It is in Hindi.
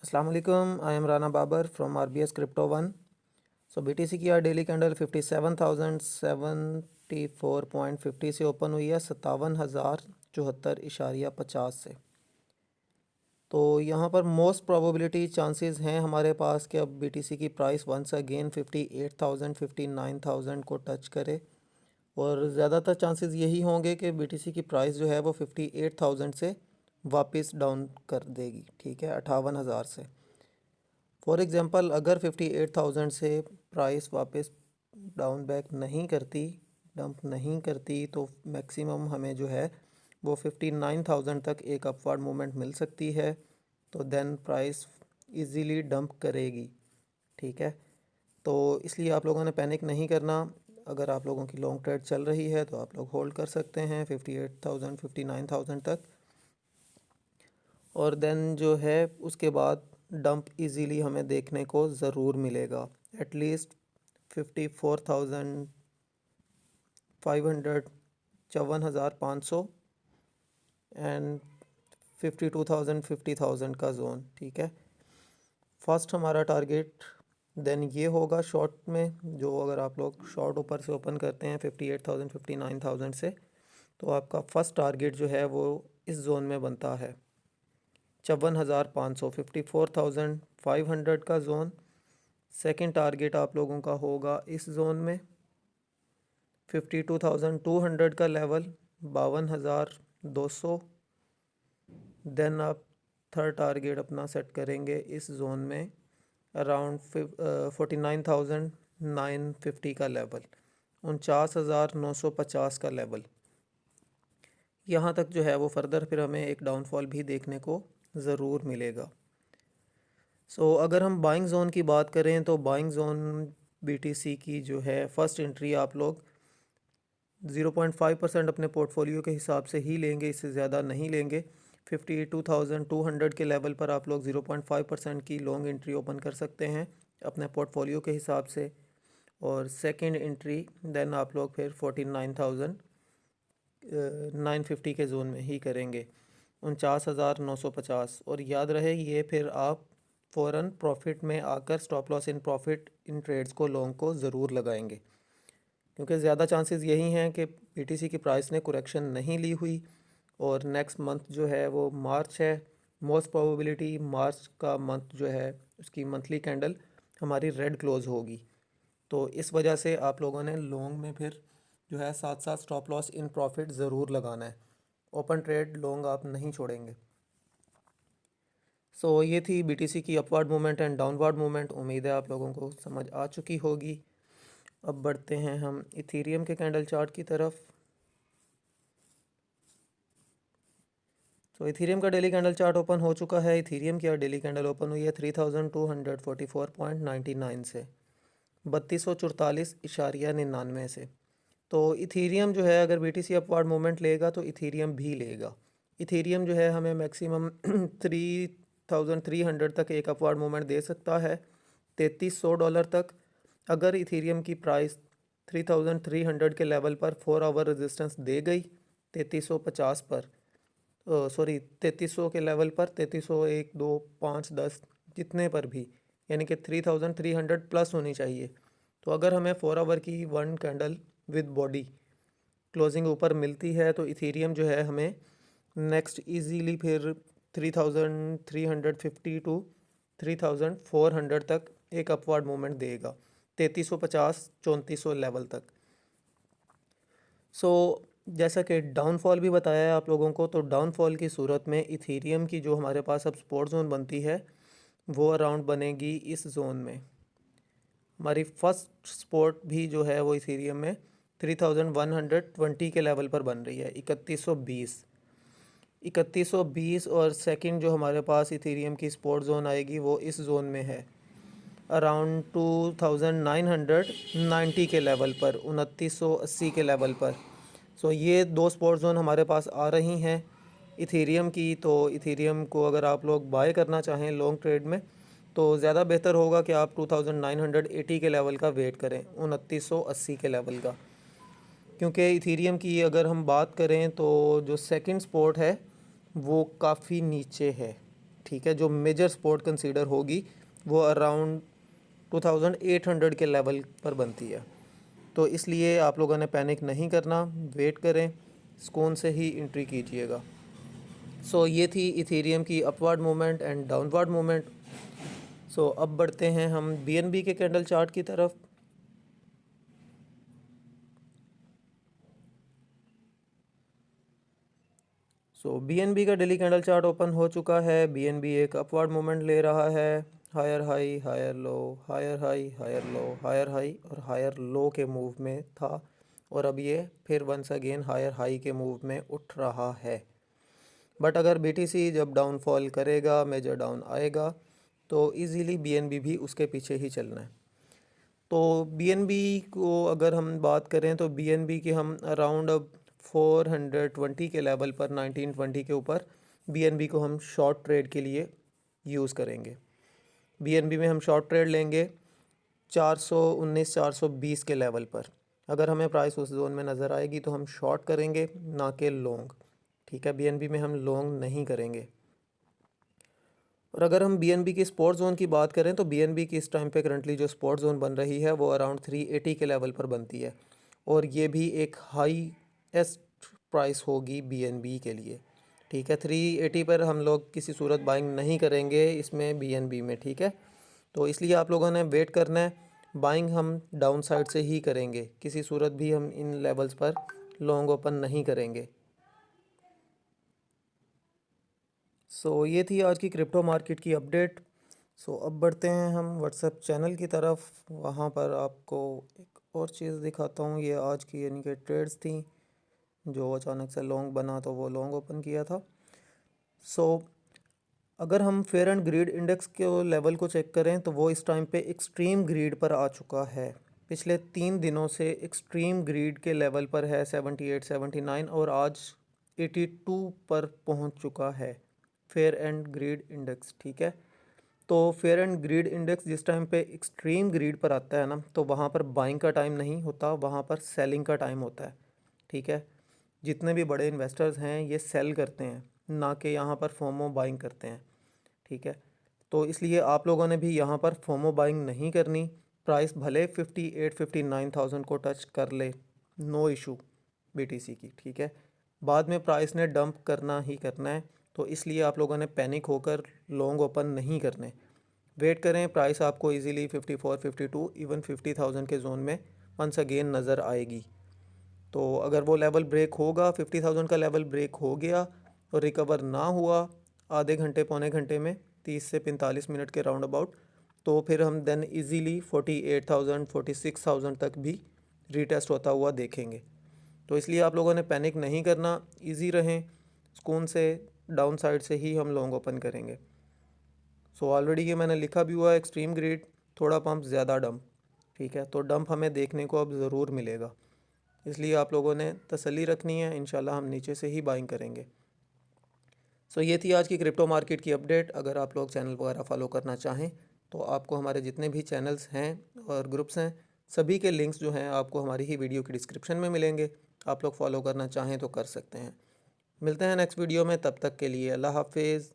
Assalamu alaikum. I am Rana Babar from RBS Crypto One. So BTC की आज डेली कैंडल 57,074.50 से ओपन हुई है 57,074.50 से। तो यहाँ पर मोस्ट प्रोबेबिलिटी चांसेस हैं हमारे पास कि अब BTC की प्राइस वंस अगेन 58,000 59,000 को टच करे, और ज़्यादातर चांसेस यही होंगे कि BTC की प्राइस जो है वो 58,000 से वापस डाउन कर देगी। ठीक है, 58,000 से। फॉर एग्ज़ाम्पल अगर 58,000 से प्राइस वापस डाउन बैक नहीं करती, डंप नहीं करती, तो मैक्सिमम हमें जो है वो 59,000 तक एक अपवर्ड मूवमेंट मिल सकती है। तो देन प्राइस इजीली डंप करेगी। ठीक है, तो इसलिए आप लोगों ने पैनिक नहीं करना। अगर आप लोगों की लॉन्ग ट्रेड चल रही है तो आप लोग होल्ड कर सकते हैं 58,000 59,000 तक, और देन जो है उसके बाद डंप इजीली हमें देखने को ज़रूर मिलेगा। एटलीस्ट 54,500 54,500 एंड 52,000 50,000 का जोन। ठीक है, फर्स्ट हमारा टारगेट देन ये होगा शॉर्ट में। जो अगर आप लोग शॉर्ट ऊपर से ओपन करते हैं 58,000 59,000 से, तो आपका फर्स्ट टारगेट जो है वो इस जोन में बनता है 54,500 54,500 का जोन। सेकंड टारगेट आप लोगों का होगा इस जोन में 52,200 का लेवल 52,200। देन आप थर्ड टारगेट अपना सेट करेंगे इस जोन में अराउंड 49,950 का लेवल 49,950 का लेवल। यहाँ तक जो है वो फर्दर फिर हमें एक डाउनफॉल भी देखने को ज़रूर मिलेगा। सो अगर हम बाइंग जोन की बात करें तो बाइंग जोन BTC की जो है फर्स्ट एंट्री आप लोग 0.5% अपने पोर्टफोलियो के हिसाब से ही लेंगे, इससे ज़्यादा नहीं लेंगे। 52,200 के लेवल पर आप लोग 0.5% की लॉन्ग एंट्री ओपन कर सकते हैं अपने पोर्टफोलियो के हिसाब से, और सेकंड एंट्री देन आप लोग फिर 49,950 के जोन में ही करेंगे 49,950। और याद रहे ये फिर आप फ़ौरन प्रॉफिट में आकर stop loss in profit in trades को लॉन्ग को ज़रूर लगाएंगे, क्योंकि ज़्यादा चांसेस यही हैं कि BTC की प्राइस ने करेक्शन नहीं ली हुई, और नेक्स्ट मंथ जो है वो मार्च है। मोस्ट प्रोबेबिलिटी मार्च का मंथ जो है उसकी मंथली कैंडल हमारी रेड क्लोज होगी। तो इस वजह से आप लोगों ने लॉन्ग में फिर जो है साथ साथ स्टॉप लॉस इन प्रॉफिट ज़रूर लगाना है। ओपन ट्रेड लॉन्ग आप नहीं छोड़ेंगे। सो ये थी BTC की upward movement and downward movement. उम्मीद है आप लोगों को समझ आ चुकी होगी। अब बढ़ते हैं हम इथीरियम के कैंडल चार्ट की तरफ। तो इथीरियम का डेली कैंडल चार्ट ओपन हो चुका है। इथीरियम की डेली कैंडल ओपन हुई है 3,244.99 से 3244.99 से। तो इथीरियम जो है अगर BTC अपवर्ड मूवमेंट लेगा तो इथीरियम भी लेगा। इथीरियम जो है हमें मैक्सिमम 3,300 तक एक अपवर्ड मूवमेंट दे सकता है, $3,300 तक। अगर इथीरियम की प्राइस 3,300 के लेवल पर 4 आवर रेजिस्टेंस दे गई 3,350 पर, सॉरी 3,300 के लेवल पर, 3,300 1 2 5 10 जितने पर भी, यानी कि 3,300 प्लस होनी चाहिए। तो अगर हमें 4 आवर की one candle with body closing ऊपर मिलती है तो इथीरियम जो है हमें नेक्स्ट इजीली फिर 3,350 टू 3,400 तक एक अपवर्ड मूवमेंट देगा 3,350 3,400 लेवल तक। सो जैसा कि डाउनफॉल भी बताया है आप लोगों को, तो डाउनफॉल की सूरत में इथीरियम की जो हमारे पास अब सपोर्ट जोन बनती है वो अराउंड बनेगी इस जोन में। हमारी फर्स्ट सपोर्ट भी जो है वो इथीरियम में 3,120 के लेवल पर बन रही है 3120। और सेकंड जो हमारे पास इथीरियम की सपोर्ट जोन आएगी वो इस जोन में है अराउंड 2,990 के लेवल पर 2,980 के लेवल पर। सो ये दो सपोर्ट जोन हमारे पास आ रही हैं इथीरियम की। तो इथीरियम को अगर आप लोग बाय करना चाहें लॉन्ग ट्रेड में तो ज़्यादा बेहतर होगा कि आप 2,980 के लेवल का वेट करें 2,980 के लेवल का, क्योंकि इथीरियम की अगर हम बात करें तो जो सेकंड सपोर्ट है वो काफ़ी नीचे है। ठीक है, जो मेजर सपोर्ट कंसीडर होगी वो अराउंड 2800 के लेवल पर बनती है। तो इसलिए आप लोगों ने पैनिक नहीं करना, वेट करें, सुकून से ही एंट्री कीजिएगा। सो ये थी इथेरियम की upward movement and downward movement. So अब बढ़ते हैं हम बीएनबी के कैंडल चार्ट की तरफ। सो बीएनबी का डेली कैंडल चार्ट ओपन हो चुका है। बीएनबी एक अपवर्ड मूवमेंट ले रहा है, higher high higher low, higher high higher low, higher high और हायर लो के मूव में था, और अब ये फिर वंस अगेन हायर हाई के मूव में उठ रहा है। बट अगर बीटीसी जब डाउनफॉल करेगा, मेजर डाउन आएगा, तो इजीली बीएनबी भी उसके पीछे ही चलना है। तो बीएनबी को अगर हम बात करें तो बीएनबी के हम अराउंड अब 420 के लेवल पर, 1920 के ऊपर बीएनबी को हम शॉर्ट ट्रेड के लिए यूज़ करेंगे। बीएनबी में हम शॉर्ट ट्रेड लेंगे 419 420 के लेवल पर। अगर हमें प्राइस उस जोन में नज़र आएगी तो हम शॉर्ट करेंगे, ना कि लॉन्ग। ठीक है, बीएनबी में हम लॉन्ग नहीं करेंगे। और अगर हम बीएनबी की स्पॉट जोन की बात करें तो बीएनबी की इस टाइम पे करंटली जो स्पॉट जोन बन रही है वो अराउंड 380 के लेवल पर बनती है, और ये भी एक हाईएस्ट प्राइस होगी बीएनबी के लिए। ठीक है, 380 पर हम लोग किसी सूरत बाइंग नहीं करेंगे इसमें बीएनबी में। ठीक है, तो इसलिए आप लोगों ने वेट करना है। बाइंग हम डाउन साइड से ही करेंगे, किसी सूरत भी हम इन लेवल्स पर लॉन्ग ओपन नहीं करेंगे। सो ये थी आज की क्रिप्टो मार्केट की अपडेट। सो अब बढ़ते हैं हम व्हाट्सएप चैनल की तरफ। वहाँ पर आपको एक और चीज़ दिखाता हूँ। ये आज की यानी कि ट्रेड्स थी, जो अचानक से लॉन्ग बना तो वो लॉन्ग ओपन किया था। सो अगर हम फेयर एंड ग्रीड इंडेक्स के लेवल को चेक करें तो वो इस टाइम पे एक्सट्रीम ग्रीड पर आ चुका है। पिछले 3 दिनों से एक्सट्रीम ग्रीड के लेवल पर है 78 79, और आज 82 पर पहुंच चुका है फेयर एंड ग्रीड इंडेक्स। ठीक है, तो फेयर एंड ग्रीड इंडेक्स जिस टाइम पे एक्सट्रीम ग्रीड पर आता है ना, तो वहाँ पर बाइंग का टाइम नहीं होता, वहाँ पर सेलिंग का टाइम होता है। ठीक है, जितने भी बड़े इन्वेस्टर्स हैं ये सेल करते हैं, ना कि यहाँ पर फोमो बाइंग करते हैं। ठीक है, तो इसलिए आप लोगों ने भी यहाँ पर फोमो बाइंग नहीं करनी। प्राइस भले 58-59,000 को टच कर ले, नो इशू बीटीसी की। ठीक है, बाद में प्राइस ने डंप करना ही करना है, तो इसलिए आप लोगों ने पैनिक होकर लॉन्ग ओपन नहीं करने। वेट करें, प्राइस आपको इजीली 54 52 इवन 50,000 के जोन में वंस अगेन नज़र आएगी। तो अगर वो लेवल ब्रेक होगा, 50,000 का लेवल ब्रेक हो गया और रिकवर ना हुआ आधे घंटे पौने घंटे में, 30 से 45 मिनट के राउंड अबाउट, तो फिर हम देन इजीली 48,000 46,000 तक भी रीटेस्ट होता हुआ देखेंगे। तो इसलिए आप लोगों ने पैनिक नहीं करना, इजी रहें, सुकून से डाउन साइड से ही हम लॉन्ग ओपन करेंगे। सो ऑलरेडी ये मैंने लिखा भी हुआ है, एक्सट्रीम ग्रेड थोड़ा पंप ज़्यादा डंप। ठीक है, तो डंप हमें देखने को अब ज़रूर मिलेगा, इसलिए आप लोगों ने तसल्ली रखनी है। इंशाल्लाह हम नीचे से ही बाइंग करेंगे। सो ये थी आज की क्रिप्टो मार्केट की अपडेट। अगर आप लोग चैनल वगैरह फॉलो करना चाहें तो आपको हमारे जितने भी चैनल्स हैं और ग्रुप्स हैं, सभी के लिंक्स जो हैं आपको हमारी ही वीडियो की डिस्क्रिप्शन में मिलेंगे। आप लोग फॉलो करना चाहें तो कर सकते हैं। मिलते हैं नेक्स्ट वीडियो में, तब तक के लिए अल्लाह हाफिज़।